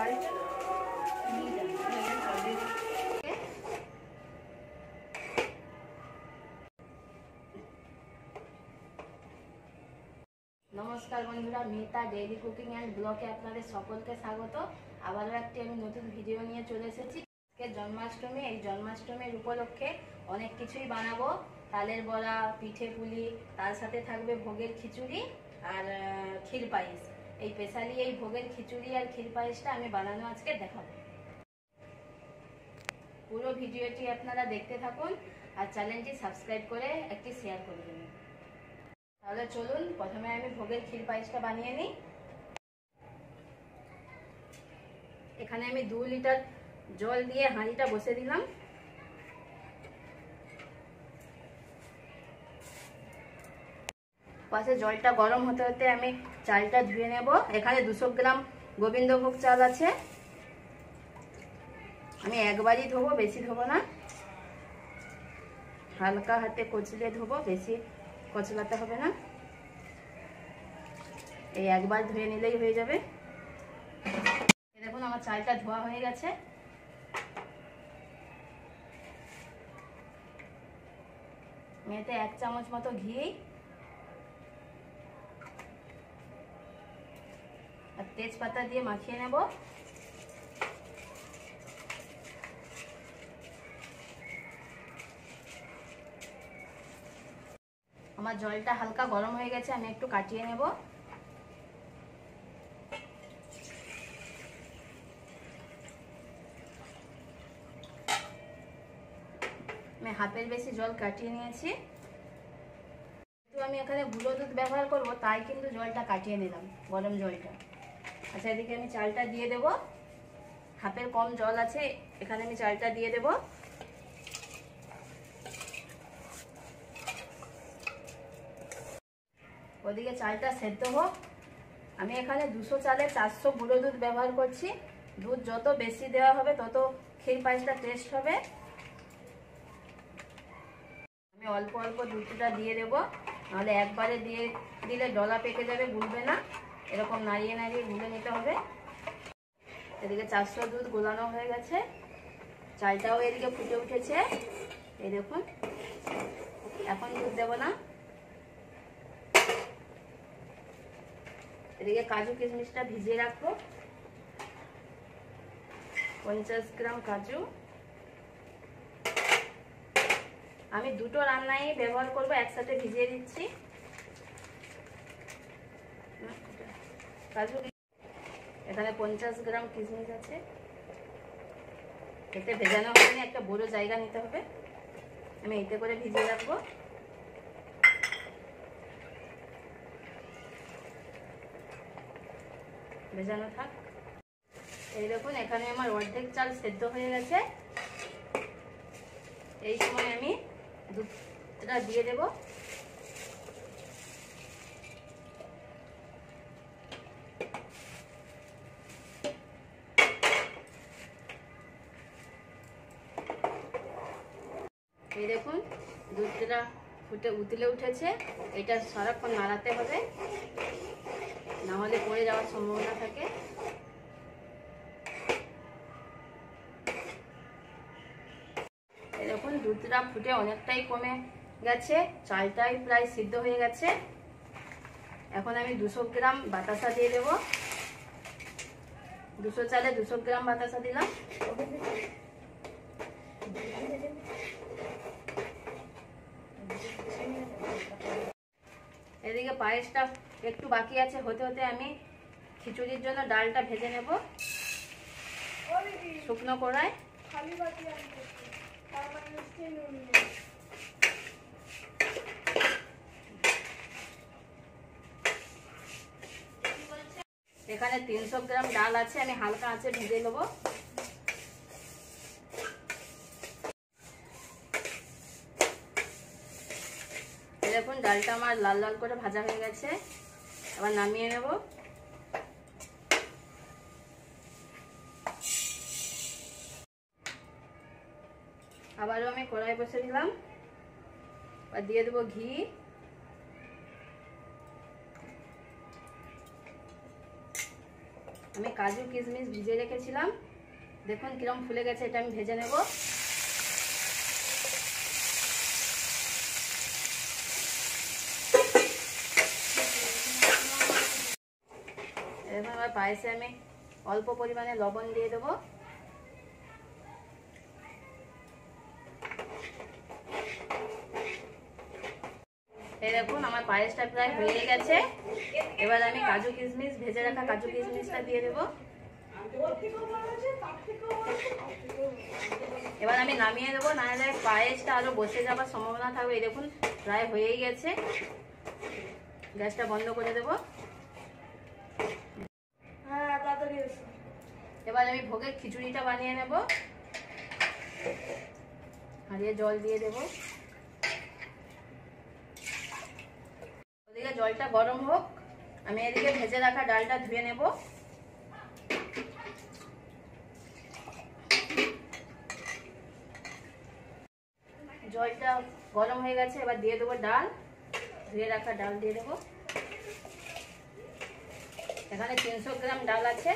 नमस्कार बंधुरा मिता डेली कुकिंग एंड ब्लगे आपनादेर सकलके स्वागत। आबारो एकटी आमि नतुन भिडियो निये चले एसेछि। आजके जन्माष्टमी, এই জন্মাষ্টমীর উপলক্ষে অনেক কিছুই বানাবো। তালের বড়া, পিঠে পুলি, তার সাথে থাকবে ভোগের খিচুড়ি আর ক্ষীর পায়েস। এই স্পেশালি এই ভোগের খিচুড়ি আর ক্ষীর পায়েসটা আমি বানানো আজকে দেখাবো। পুরো ভিডিওটি আপনারা দেখতে থাকুন আর চ্যানেলটি সাবস্ক্রাইব করে একটি শেয়ার করে দিন। তাহলে চলুন প্রথমে আমি ভোগের ক্ষীর পায়েসটা বানিয়ে নিই। এখানে আমি 2 লিটার জল দিয়ে হাঁড়িটা বসিয়ে দিলাম। পাশে জলটা গরম হতে হতে আমি চালটা ধুয়ে নেব। এখানে 200 গ্রাম গোবিন্দভোগ চাল আছে। আমি একবারই ধোবো, বেশি ধোবো না, হালকা হাতে কচলে ধোবো, বেশি কচলাতে হবে না। এই একবার ধুয়ে নিলেই হয়ে যাবে। দেখুন আমার চালটা ধোয়া হয়ে গেছে। এতে 1 চামচ মতো ঘি আর তেজপাতা দিয়ে মাখিয়ে নেব। আমার জলটা হালকা গরম হয়ে গেছে, আমি একটু কাটিয়ে নেব। আমি হাফের বেশি জল কাটিয়ে নিয়েছি। তো আমি এখানে গুঁড়ো দুধ ব্যবহার করব, তাই কিন্তু জলটা কাটিয়ে নিলাম, গরম জলটা। আচ্ছা, এদিকে আমি চালটা দিয়ে দেব। হাফের কম জল আছে, এখানে আমি চালটা দিয়ে দেব। ওদিকে চালটা সেদ্ধ হোক। আমি এখানে 200 চালে 400 গুঁড়ো দুধ ব্যবহার করছি। দুধ যত বেশি দেওয়া হবে তত ক্ষীর পায়েসটা টেস্ট হবে। আমি অল্প অল্প দুধটা দিয়ে দেবো, নাহলে একবারে দিয়ে দিলে ডলা পেকে যাবে, গুলবে না। এরকম নাড়িয়ে নাড়িয়ে গুলে নিতে হবে। এদিকে 400 দুধ গোলানো হয়ে গেছে, চালটাও এদিকে ফুটে উঠেছে। এই দেখুন, এখন দুধ দেব না। এদিকে কাজু কিশমিশটা ভিজিয়ে রাখবো, 50 গ্রাম কাজু। আমি দুটো রান্নায় ব্যবহার করব, একসাথে ভিজিয়ে দিচ্ছি কাজু। এখানে 50 গ্রাম কিশমিশ আছে। এতে ভেজানো হয়নি, একটা বড় জায়গা নিতে হবে। আমি এতে করে ভিজিয়ে রাখবো। ভেজানো থাক। এই দেখুন, এখানে আমার অর্ধেক চাল সেদ্ধ হয়ে গেছে। এই সময় আমি দুধটা দিয়ে দেব। এই দেখুন, দুধটা ফুটে উতলে উঠেছে। এটা সারাক্ষণ নাড়াতে হবে, না হলে পড়ে যাওয়ার সম্ভাবনা থাকে। দেখুন, দুধটা ফুটে অনেকটাই কমে গেছে, চালটাই প্রায় সিদ্ধ হয়ে গেছে। এখন আমি 200 গ্রাম বাতাসা দিয়ে দেব। 200 চালে 200 গ্রাম বাতাসা দিলাম। এদিকে পায়েসটা একটু বাকি আছে হতে হতে আমি খিচুড়ির জন্য ডালটা ভেজে নেব শুকনো কড়ায়। এখানে 300 গ্রাম ডাল আছে, আমি হালকা আঁচে ভেজে নেব। দেখুন, ডালটা আমার লাল লাল করে ভাজা হয়ে গেছে। এবার নামিয়ে নেব। আবারও আমি কড়াই বসে দিলাম, আর দিয়ে দেবো ঘি। আমি কাজু কিশমিশ ভিজে রেখেছিলাম, দেখুন কিরম ফুলে গেছে। এটা আমি ভেজে নেব। এখন আমার পায়েসে আমি অল্প পরিমাণে লবণ দিয়ে দেবো। এই দেখুন আমার পায়েসটা প্রায় হয়ে গেছে। এবার আমি কাজু কিশমিশ ভেজে রাখা কাজু কিশমিশটা দিয়ে দেবো। এবার আমি নামিয়ে দেবো, নাহলে পায়েসটা আরো বসে যাবার সম্ভাবনা থাকবে। এই দেখুন প্রায় হয়েই গেছে। গ্যাসটা বন্ধ করে দেবো। এবার আমি ভোগের খিচুড়িটা বানিয়ে নেব। হাঁড়িয়ে জল দিয়ে দেবো। ওদিকে জলটা গরম হোক, আমি এদিকে ভেজে রাখা ডালটা ধুয়ে নেব। জলটা গরম হয়ে গেছে, এবার দিয়ে দেবো ডাল। ধুয়ে রাখা ডাল দিয়ে দেবো। এখানে 300 গ্রাম ডাল আছে।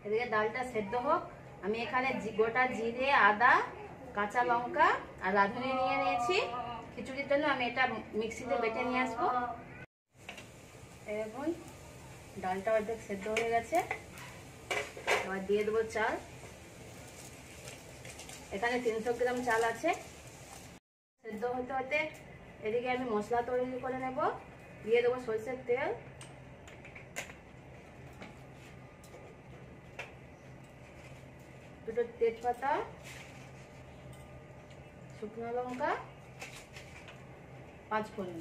এদিকে ডালটা সেদ্ধ হোক। আমি এখানে গোটা জিরে, আদা, কাঁচা লঙ্কা আর রাঁধুনি নিয়ে নিয়েছি। খিচুড়ির জন্য আমি এটা মিক্সিতে বেটে নিয়ে আসবো। এখন ডালটা অর্ধেক সেদ্ধ হয়ে গেছে। এবার দিয়ে দেবো চাল। এখানে 300 গ্রাম চাল আছে। সেদ্ধ হতে হতে এদিকে আমি মশলা তৈরি করে নেব। দিয়ে দেবো সরষের তেল, দুটো তেজপাতা, শুকনো লঙ্কা, 5 ফোড়ন।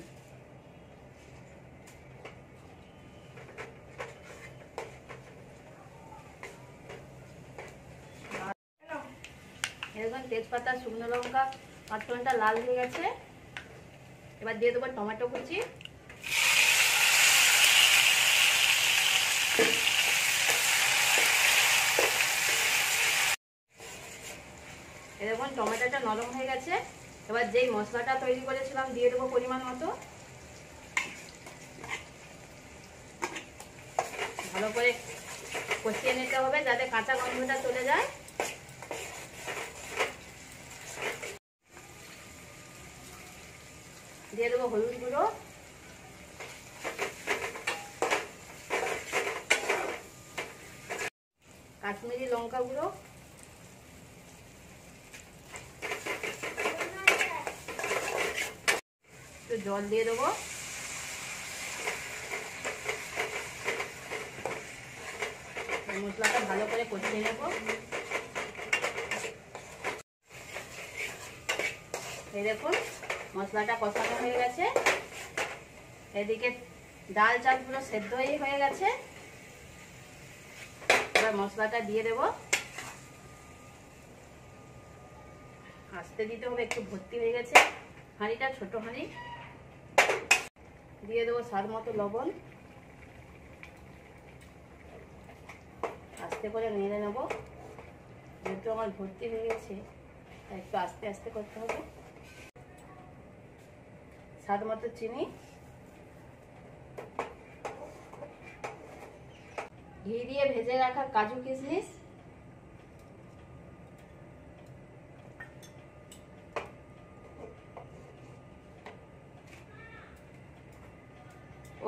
এরকম তেজপাতা, শুকনো লঙ্কা, 5 ফোড়নটা লাল হয়ে গেছে। এবার দিয়ে দেবো টমেটো কুচি। এরকম টমেটোটা নরম হয়ে গেছে। এবার যেই মশলাটা তৈরি করেছিলাম দিয়ে দেবো পরিমাণ মতো। ভালো করে কষিয়ে নিতে হবে যাতে কাঁচা গন্ধটা চলে যায়। দিয়ে দেবো হলুদ গুঁড়ো, কাশ্মীরি লঙ্কা গুঁড়ো, একটু জল দিয়ে দেবো। মশলাটা ভালো করে কষিয়ে নেব। এই দেখুন মশলাটা কষানো হয়ে গেছে। এদিকে ডাল চালগুলো সেদ্ধ হয়ে গেছে। এবার মশলাটা দিয়ে দেব। আস্তে দিতে হবে, একটু ভর্তি হয়ে গেছে হাঁড়িটা, ছোট হাঁড়ি। দিয়ে দেবো স্বাদ মতো লবণ। আস্তে করে নেড়ে নেব, যেহেতু আমার ভর্তি হয়ে গেছে তাই একটু আস্তে আস্তে করতে হবে। স্বাদ মতো চিনি, ঘি দিয়ে ভেজে রাখা কাজু কিশমিশ,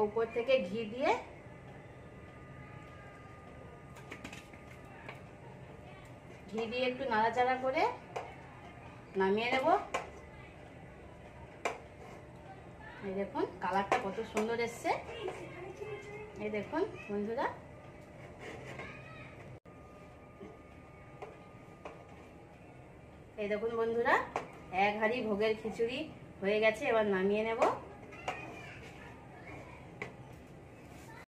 উপর থেকে ঘি দিয়ে একটু নাড়াচাড়া করে নামিয়ে নেব। এই দেখুন কালারটা কত সুন্দর এসছে। এই দেখুন বন্ধুরা, এক হাঁড়ি ভোগের খিচুড়ি হয়ে গেছে। এবার নামিয়ে নেব।